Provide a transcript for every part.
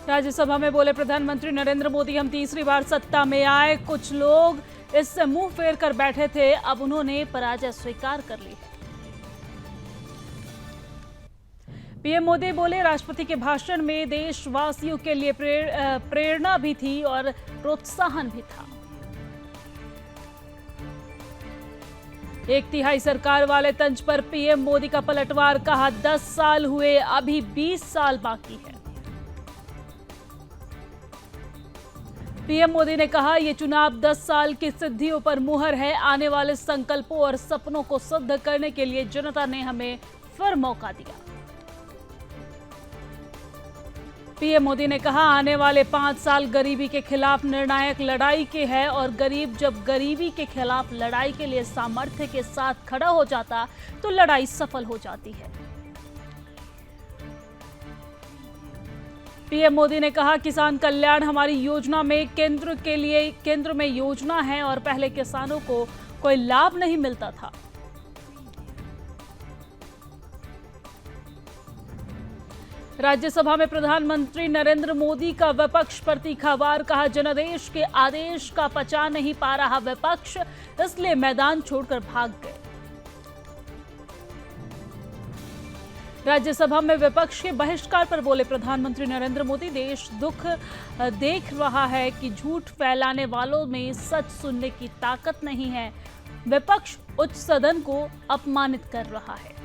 राज्यसभा में बोले प्रधानमंत्री नरेंद्र मोदी, हम तीसरी बार सत्ता में आए। कुछ लोग इससे मुंह फेर कर बैठे थे, अब उन्होंने पराजय स्वीकार कर ली है। पीएम मोदी बोले, राष्ट्रपति के भाषण में देशवासियों के लिए प्रेरणा भी थी और प्रोत्साहन भी था। 1/3 सरकार वाले तंज पर पीएम मोदी का पलटवार, कहा 10 साल हुए, अभी 20 साल बाकी है। पीएम मोदी ने कहा, यह चुनाव 10 साल की सिद्धियों पर मुहर है। आने वाले संकल्पों और सपनों को सिद्ध करने के लिए जनता ने हमें फिर मौका दिया। पीएम मोदी ने कहा, आने वाले 5 साल गरीबी के खिलाफ निर्णायक लड़ाई के हैं और गरीब जब गरीबी के खिलाफ लड़ाई के लिए सामर्थ्य के साथ खड़ा हो जाता तो लड़ाई सफल हो जाती है। पीएम मोदी ने कहा, किसान कल्याण हमारी योजना में केंद्र में योजना है और पहले किसानों को कोई लाभ नहीं मिलता था। राज्यसभा में प्रधानमंत्री नरेंद्र मोदी का विपक्ष पर तीखा वार, कहा जनादेश के आदेश का पचा नहीं पा रहा विपक्ष, इसलिए मैदान छोड़कर भाग गए। राज्यसभा में विपक्ष के बहिष्कार पर बोले प्रधानमंत्री नरेंद्र मोदी, देश दुख देख रहा है कि झूठ फैलाने वालों में सच सुनने की ताकत नहीं है। विपक्ष उच्च सदन को अपमानित कर रहा है।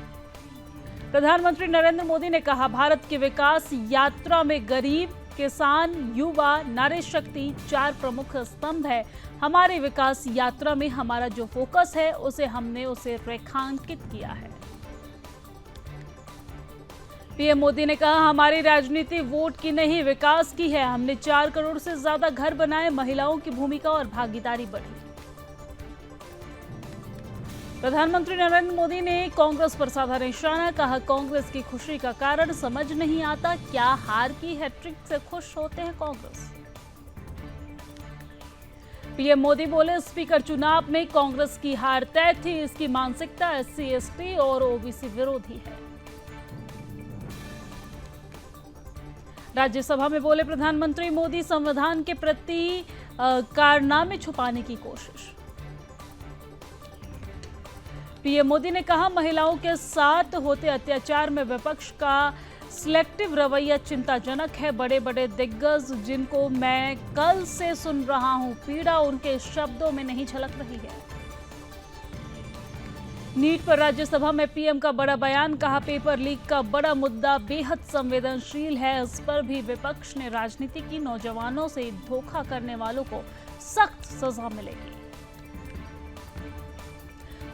प्रधानमंत्री नरेंद्र मोदी ने कहा, भारत की विकास यात्रा में गरीब, किसान, युवा, नारी शक्ति 4 प्रमुख स्तंभ है। हमारी विकास यात्रा में हमारा जो फोकस है हमने उसे रेखांकित किया है। पीएम मोदी ने कहा, हमारी राजनीति वोट की नहीं विकास की है। हमने 4 करोड़ से ज्यादा घर बनाए, महिलाओं की भूमिका और भागीदारी बढ़ी। प्रधानमंत्री नरेंद्र मोदी ने कांग्रेस पर साधा निशाना, कहा कांग्रेस की खुशी का कारण समझ नहीं आता, क्या हार की हैट्रिक से खुश होते हैं कांग्रेस। पीएम मोदी बोले, स्पीकर चुनाव में कांग्रेस की हार तय थी, इसकी मानसिकता SC ST और OBC विरोधी है। राज्यसभा में बोले प्रधानमंत्री मोदी, संविधान के प्रति कारनामे छुपाने की कोशिश। पीएम मोदी ने कहा, महिलाओं के साथ होते अत्याचार में विपक्ष का सिलेक्टिव रवैया चिंताजनक है। बड़े बड़े दिग्गज जिनको मैं कल से सुन रहा हूं, पीड़ा उनके शब्दों में नहीं झलक रही है। नीट पर राज्यसभा में पीएम का बड़ा बयान, कहा पेपर लीक का बड़ा मुद्दा बेहद संवेदनशील है, इस पर भी विपक्ष ने राजनीति की, नौजवानों से धोखा करने वालों को सख्त सजा मिलेगी।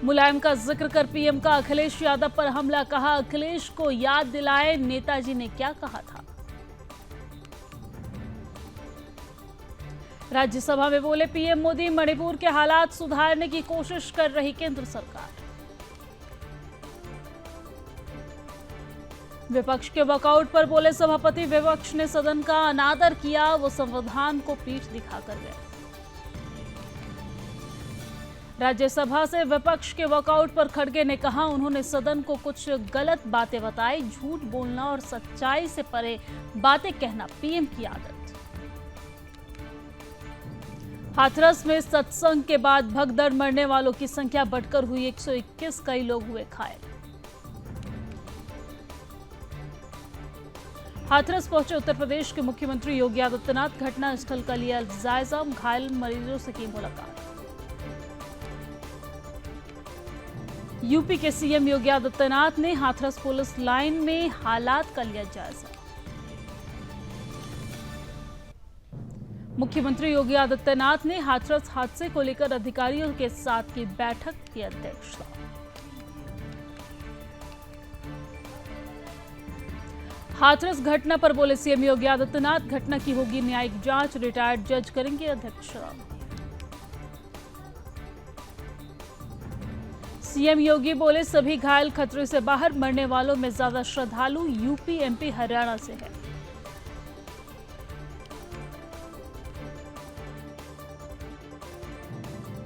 मुलायम का जिक्र कर पीएम का अखिलेश यादव पर हमला, कहा अखिलेश को याद दिलाए नेताजी ने क्या कहा था। राज्यसभा में बोले पीएम मोदी, मणिपुर के हालात सुधारने की कोशिश कर रही केंद्र सरकार। विपक्ष के वॉकआउट पर बोले सभापति, विपक्ष ने सदन का अनादर किया, वो संविधान को पीठ दिखाकर गए। राज्यसभा से विपक्ष के वॉकआउट पर खड़गे ने कहा, उन्होंने सदन को कुछ गलत बातें बताई, झूठ बोलना और सच्चाई से परे बातें कहना पीएम की आदत। हाथरस में सत्संग के बाद भगदड़ मरने वालों की संख्या बढ़कर हुई 121, कई लोग हुए घायल। हाथरस पहुंचे उत्तर प्रदेश के मुख्यमंत्री योगी आदित्यनाथ, घटनास्थल का लिया जायजा, घायल मरीजों से की मुलाकात। यूपी के सीएम योगी आदित्यनाथ ने हाथरस पुलिस लाइन में हालात का लिया जायजा। मुख्यमंत्री योगी आदित्यनाथ ने हाथरस हादसे को लेकर अधिकारियों के साथ की बैठक की अध्यक्षता। हाथरस घटना पर बोले सीएम योगी आदित्यनाथ, घटना की होगी न्यायिक जांच, रिटायर्ड जज करेंगे अध्यक्षता। सीएम योगी बोले, सभी घायल खतरे से बाहर, मरने वालों में ज्यादा श्रद्धालु यूपी, MP, हरियाणा से है।